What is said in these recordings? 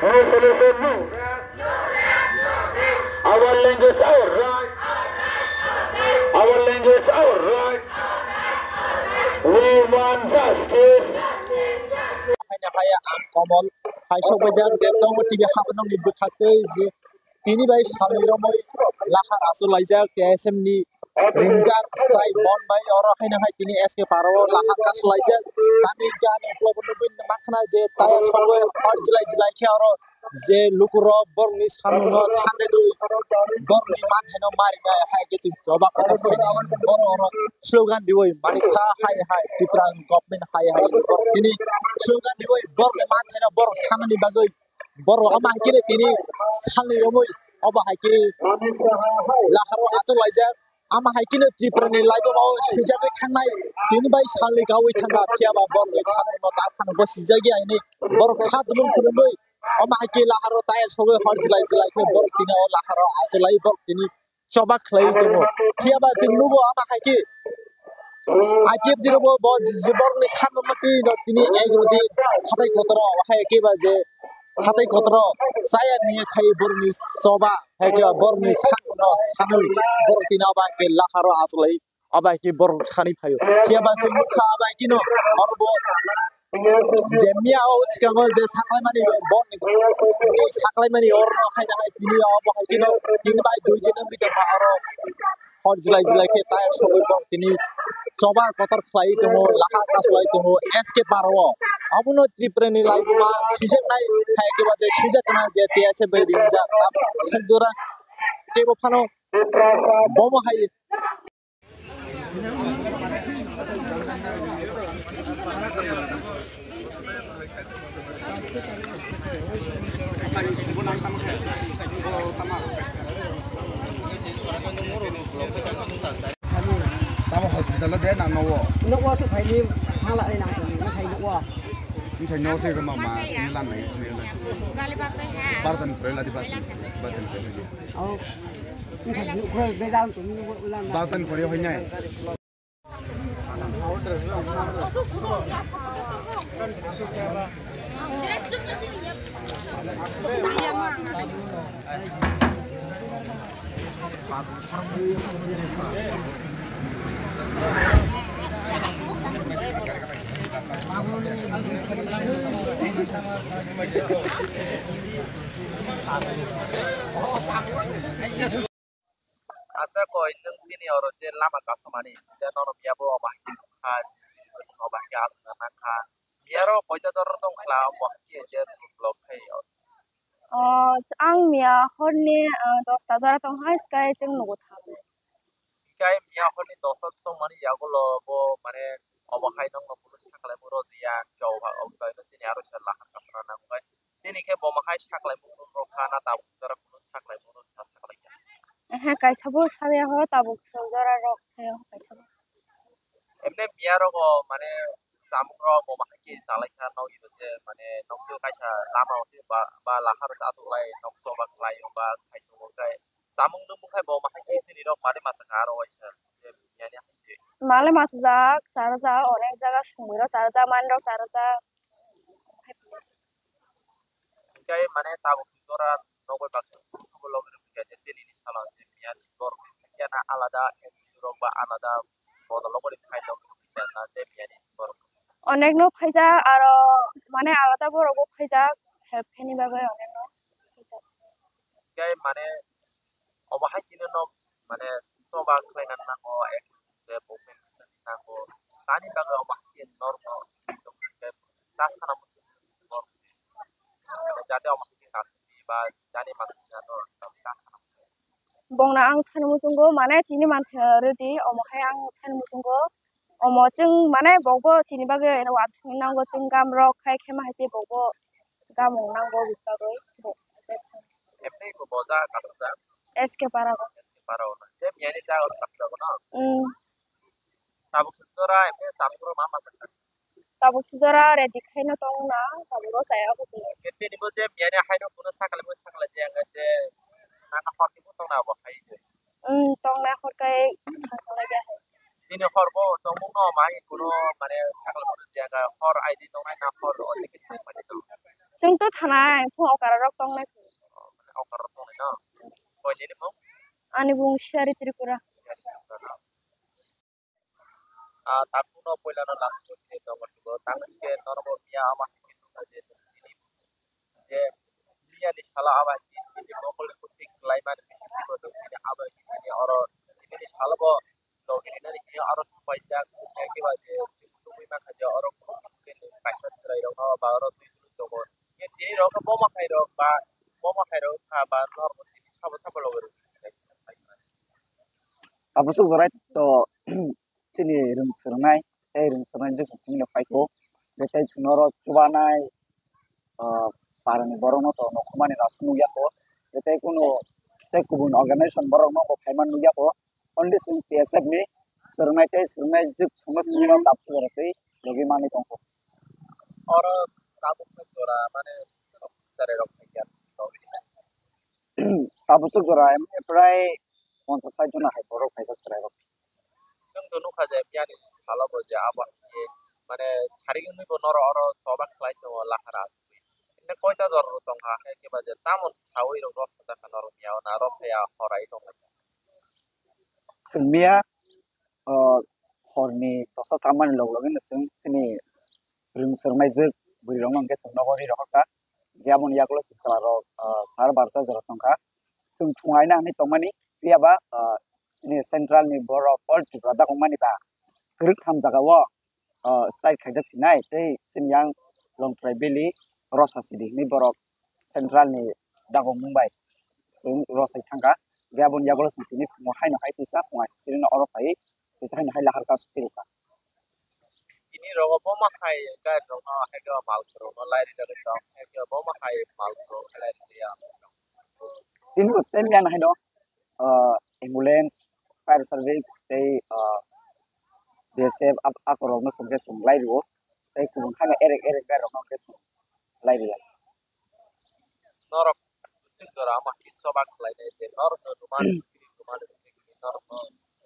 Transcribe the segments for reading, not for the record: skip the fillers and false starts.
No solution, no. Our language, our right. Our language, our right. We want justice. Hanya haya am komal hai sobai jang de dong TV habanong ni bukhatte je tini bai salni romoi lahar asulai jak TSM ni ringjak strike bon bai oro haina hai tini SK paro lahar ka sulai jak tami jane plobon bin makhna je tayar songoi ar jilai khe oro je lukuro borni sanuno sande dui borni mantheno mari na hai ge chu joba kota khaini oro slogan dioi mani sa hai tiprang government hai bor tini slogan dioi borni mantheno bor sanani bagai bor ama kire tini salni romoi oba haike laharo asulai jak ama haikino triprani laibo mau sujagai thangnai tini bai salni gawi thanga phiaba borni sanuno ta phano bosijagi aini bor khadmun kurungoi ama haike laharo tayar sogoi hor jilai ke bor tini o laharo asulai bor tini coba khlai dongo phiaba jingnugo ama haike IPF jirobo bo jiborni sanumati no tini egrodi khatai kotro hai keba je khatai kotro saya niye khai borni soba hai ke borni sanuno sanu bor tina ba ke laharo asulai aba ke bor sani phayo khiaba jingnuka aba kino orbo jemia o sikango je saklai mani borni ni saklai mani orno haina hai tini aba hai kino tini bai dui din bita aro hor jilai ke tayar sogoi bor tini coba kotor khlai tongo lahar kaslai tongo SK paro abuno triprani laibuma sijak nai hai ke baje sijak na je tiase bai rinja sajora kebo phano bomo hai tama hospital la de na no wa su phai ni ha la ai nang ni thai no wa ni thai no se ma ni lan nai ni la vale ba pe ha bardan tre la di bardan tre ni au ni thai ni ko be dang tu ni lan bardan ko yo hoinai acha koi nung tini oro je lama kasomani je nono biabo obahki kha obahki asna na kha biaro koita dor tong khla obahki je blog khai ang mia horni 10 ta jara tong hai sky chung nugo tham kai mia honi dosa tong mani yagulo bo mane obahai nong no pulus saklai muro dia kau ha obtai no tini aro sala kasna na ngai tini ke bo mahai saklai muro ro khana ta dara pulus saklai muro saklai ha kai sabo sabe ho tabuk jara rok se ho kai sabo emne biaro go mane samro bo mahaki salai kha no ido je mane nokyo kaisa lama oti ba lahar sa tulai nokso ba klai ba khai to kai samung nu mukhai bo mahaki tini ro mane masaka ro isa je yani haje male mas jak sarja onek jaga sumira sarja mandro sarja kai mane tabu dora nogoi ba sabo logre ke je tini ni sala je yani gor yana alada ro ba alada bodo logori khai lo na je yani gor onek no phaija aro mane alada boro go phaija help pheni bagai onek no kai mane obahai kino no mane soba klengan na ko ek je bopen na ko tani baga obahai normo tas kana musu jate obahai tas ba jani masnya no tas bongna ang sanmu junggo mane chini man redi omokai ang sanmu junggo omo chung mane bobo chini bagai no wathung nango chung gam rok khai khema haje bobo gamong nango bibagai bo emne ko boza kata SK Parago paro na je yani ja kata ko na mm tabu sura emne samro mama sakta tabu sujara ready khai no tong na tabu ro saya ko kete ni bo je yani haino kuno sakale je anga je na horti mo tong na bo khai je tong na hor kai sakala ga ini horbo tong mo no mai kuno mane sakale mo je anga hor ID tong na hor o tiket mane to chung to thanai phung okara rok tong nai Okar to na. Ko ni mo. ani bung shari tripura Taku no poila no lang ko te to mo tang ke normo pia ama je je dia di sala awa di mongol ko tik climate ko to ni aba ni oro ni sala bo to ni na ni oro pai ja ke ba je tu mi ma kha oro ko ke ni paisa srai ro ba oro tu to bo ye tini ro ka bo ma khai ro ka ba normo ti sabo sabo lo ro Abusuk zorai to sini rung sernai jeng sini na faiko dekai sinoro cubanai parani borong no to no kumani rasnu ya ko dekai kuno te kubun organization borong no phaiman nu ya ko only sin PSF ni sernai jeng somas ni no tap sore te logi mani tong ko oro tabuk na jora mane tare ro khai abusuk zorai prai 50 jona hai borok khai chrai ro जों दोनों खाजे पियानि साला बजे आबाद के माने सारिगन में बनोर और सोबा खलाई तो लाखरा इने कोइता जर तंग हा के बजे तामन सावई रो रस ता खनर मियाव ना रसया हराई दं sengmia horni tosa taman login seng sini rung sermai je buri rong angke seng nogori roka diamon yaklo sara sar barta jorotongka sung thungai na ni tomani piaba sini central ni boro pol tibrada komani ba geruk tham jaga wo strike khajak sinai tei sini yang long tribeli rosa sidi ni boro central ni dago mumbai sung rosai thangka diamon yaklo sini mo hai na hai pisa ngai sini no oro phai pisa hai na hai lahar ka suka ini rogo boma khai ga rogo ha ga mal kro no lai ri da ha ga boma khai mal kro lai ri ya tin ko sem yan hai do ambulance fire service tei BSF akoro no sangke sung lai ro tei kubun khana erek ga rogo ke sung lai ri norok sing dora ama ki soba khlai dai te norok no tuman norok no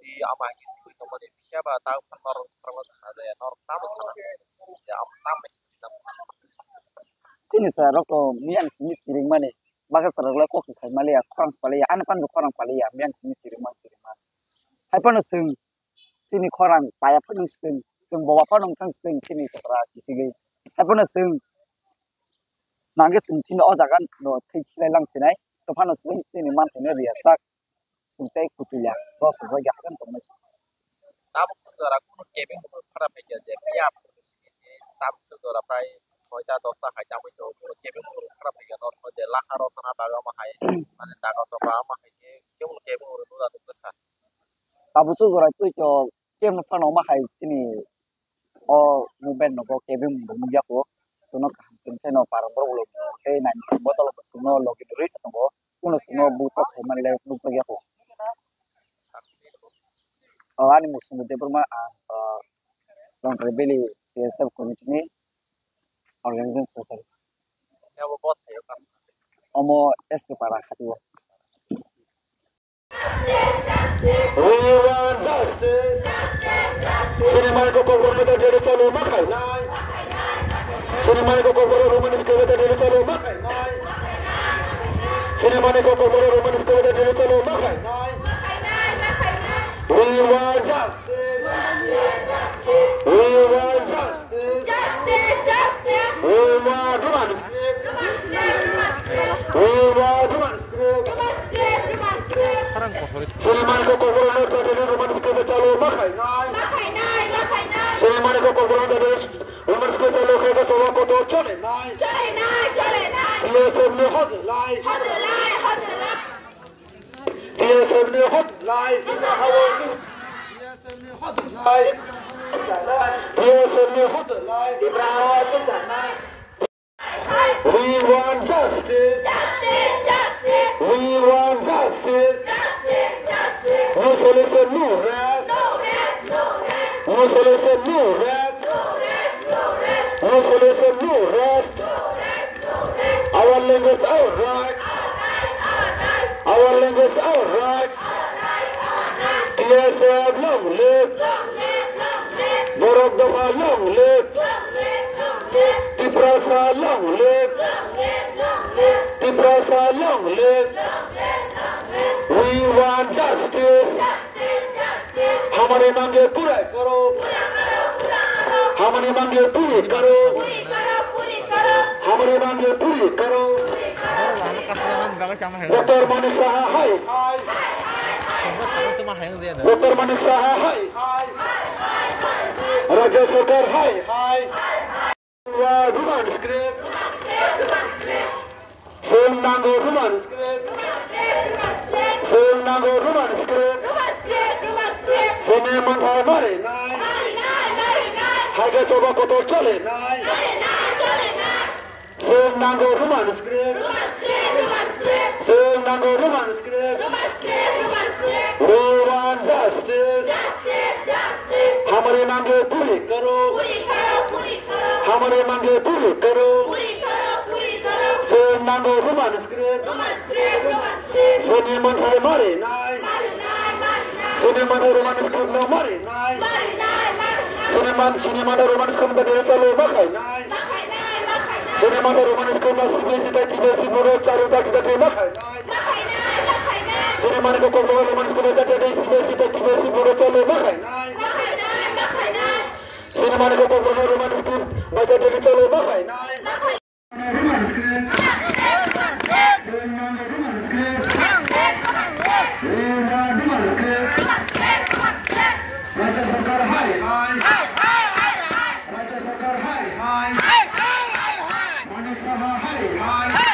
di ama ki tu to mane pia ba ta norok sarwa ada ya norok tamu sana ya am tamu sini sa roko mian simi siring mane baga saragla kok sai malia krang palia an pan khorang palia mian simi siring man hai pano sing sini khorang paya pano sing bawa pano tang sing sini sara kisigi hai pano sing nangge sing sini o jagan no thei khilai lang sinai to pano sing sini man thene ria sak sing tei kutuya ros jaga kan to tamu dora kuno kebing ko khara pe je pia tamu dora pai koita dosa khai tamu to kebing ko khara pe ga norok je la haro sana baga ma hai mane daga so ba ma hai je kebing kebing ro da to ka abusu zorai tu cho kem no pano ma hai sini o movement no ko kebing mu ya ko sono ka tin no para bro lo te na botol ko sono lo ki rit no ko kuno sono bu to khai man le bu so ya ko ani musun de perma long rebeli PSF committee ni organization sekali ya bo bot ya ka omo este para hatiwa We want justice. Cinema ko kobrol da dere chalo makai nai. Cinema ko kobrol romanis ko da dere chalo makai nai. Cinema ko kobrol romanis ko da dere chalo makai nai. We want justice. We want justice. We want romanis. We want romanis. Cinema ko kobrol da dere romanis ko da chalo makai nai. Cinema ko kobrol da dere romanis ko chalo kai da sowa ko to chole nai. TSM ne hot live. TSM ne hot live. TSM ne hot live. TSM ne hot live. We want justice. We want justice. No solution, no rest. No solution, no rest. No solution, no rest. Our language, our right. Our language, our right. TSF, long live. Borok Dova, long live. Tiprasa, long live. Tiprasa long live. We want justice. हमारे मांगे पूरा करो. हमारे मांगे पूरी करो. हमारे मांगे पूरी करो. Dr. Manik Saha hai. Dr. Manik Saha hai. Raja Sarkar hai. Human script. Same Nango human script. Same Nango human script. Same Mangha mare nai. Haga soba koto chole nai. Same Nango human script. Same Nango human script. We want justice. हमारे मांगे पूरी करो. हमारे मांगे पूरी करो. Same Nango human script. Same Mangha mare nai. Same Mangha human script no mare nai. Same Mangha human script da dire chalo makai nai. Same Mangha human script na CBSE ta TBSE boro charu ta kita makai nai. Same Mangha human script da dire CBSE ta TBSE boro chalo makai nai. Same Mangha human script da dire chalo makai nai. Human script. Same Mangha human script. Human script. Raja Sarkar hai. Raja Sarkar hai. Manik Saha hai.